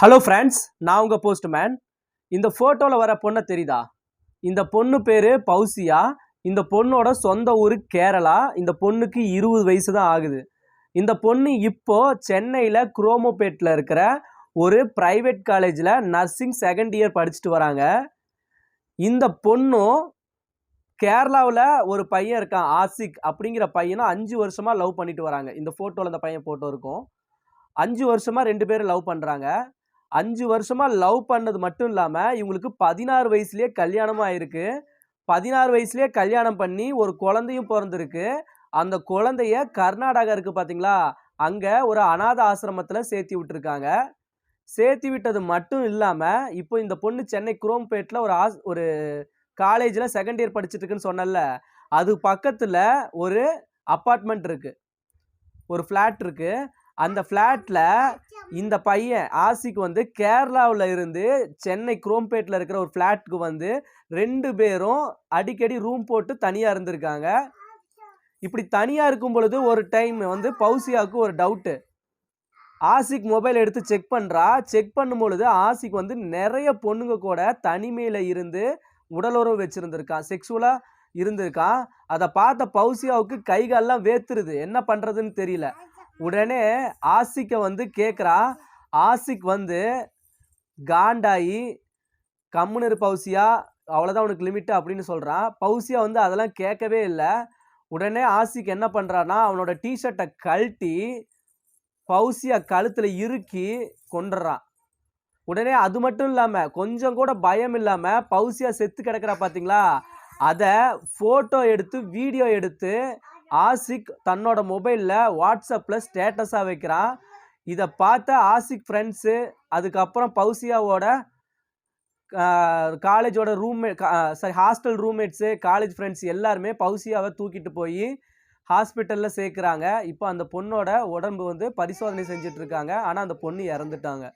Hello friends, நான் உங்கள் postman. இந்த ஃபோட்டோவில் வர பொண்ணை தெரியுதா? இந்த பொண்ணு பேர் பௌசியா. இந்த பொண்ணோட சொந்த ஊர் கேரளா. இந்த பொண்ணுக்கு 20 வயசு தான் ஆகுது. இந்த பொண்ணு இப்போ சென்னையில் குரோமோபேட்டில் இருக்கிற ஒரு ப்ரைவேட் காலேஜில் நர்சிங் செகண்ட் இயர் படிச்சுட்டு வராங்க. இந்த பொண்ணும் கேரளாவில் ஒரு பையன் இருக்கான், ஆசிக் அப்படிங்கிற பையனும் 5 வருஷமாக லவ் பண்ணிட்டு வராங்க. இந்த ஃபோட்டோவில் அந்த பையன் ஃபோட்டோ இருக்கும். 5 வருஷமாக 2 பேரும் லவ் பண்ணுறாங்க. 5 வருஷமா லவ் பண்ணது மட்டும் இல்லாமல் இவங்களுக்கு 16 வயசுலேயே கல்யாணமும் ஆயிருக்கு. 16 வயசுலேயே கல்யாணம் பண்ணி ஒரு குழந்தையும் பிறந்திருக்கு. அந்த குழந்தைய கர்நாடகா இருக்குது பார்த்தீங்களா, அங்கே ஒரு அநாத ஆசிரமத்தில் சேர்த்தி விட்டுருக்காங்க. சேர்த்தி விட்டது மட்டும் இல்லாமல் இப்போ இந்த பொண்ணு சென்னை குரோம்பேட்டில் ஒரு காலேஜில் செகண்ட் இயர் படிச்சுட்டு இருக்குன்னு சொன்னல, அது பக்கத்தில் ஒரு அப்பார்ட்மெண்ட் இருக்குது, ஒரு ஃப்ளாட் இருக்குது. அந்த ஃப்ளாட்டில் இந்த பையன் ஆசிக்கு வந்து கேரளாவில் இருந்து சென்னை குரோம்பேட்டில் இருக்கிற ஒரு ஃப்ளாட்டுக்கு வந்து 2 பேரும் அடிக்கடி ரூம் போட்டு தனியாக இருந்திருக்காங்க. இப்படி தனியாக இருக்கும் பொழுது ஒரு டைம் வந்து பௌசியாவுக்கு ஒரு டவுட்டு. ஆசிக் மொபைல் எடுத்து செக் பண்ணுறா. செக் பண்ணும் பொழுது ஆசிக் வந்து நிறைய பொண்ணுங்க கூட தனிமையில் இருந்து உடலுறவு வச்சுருந்துருக்கான், செக்ஸுவலாக இருந்திருக்கான். அதை பார்த்த பௌசியாவுக்கு கைகாலெலாம் வேத்துருது, என்ன பண்ணுறதுன்னு தெரியல. உடனே ஆசிக்கை வந்து கேட்குறா. ஆசிக் வந்து காண்டாயி கம்முன்னு இரு பௌசியா, அவ்வளோதான் உனக்கு லிமிட்டு அப்படின்னு சொல்கிறான். பௌசியா வந்து அதெல்லாம் கேட்கவே இல்லை. உடனே ஆசிக் என்ன பண்ணுறான்னா அவனோட டிஷர்ட்டை கழட்டி பௌசியா கழுத்தில் இறுக்கி கொண்டுறான். உடனே அது மட்டும் இல்லாமல் கொஞ்சம் கூட பயம் இல்லாமல் பௌசியா செத்து கிடக்கிறா பார்த்தீங்களா, அதை ஃபோட்டோ எடுத்து வீடியோ எடுத்து ஆசிக் தன்னோட மொபைலில் வாட்ஸ்அப்பில் ஸ்டேட்டஸாக வைக்கிறான். இதை பார்த்த ஆசிக் ஃப்ரெண்ட்ஸு, அதுக்கப்புறம் பௌசியாவோட காலேஜோட ஹாஸ்டல் ரூம்மேட்ஸு, காலேஜ் ஃப்ரெண்ட்ஸ் எல்லாருமே பௌசியாவை தூக்கிட்டு போய் ஹாஸ்பிட்டலில் சேர்க்குறாங்க. இப்போ அந்த பொண்ணோட உடம்பு வந்து பரிசோதனை செஞ்சிட்ருக்காங்க. ஆனால் அந்த பொண்ணு இறந்துட்டாங்க.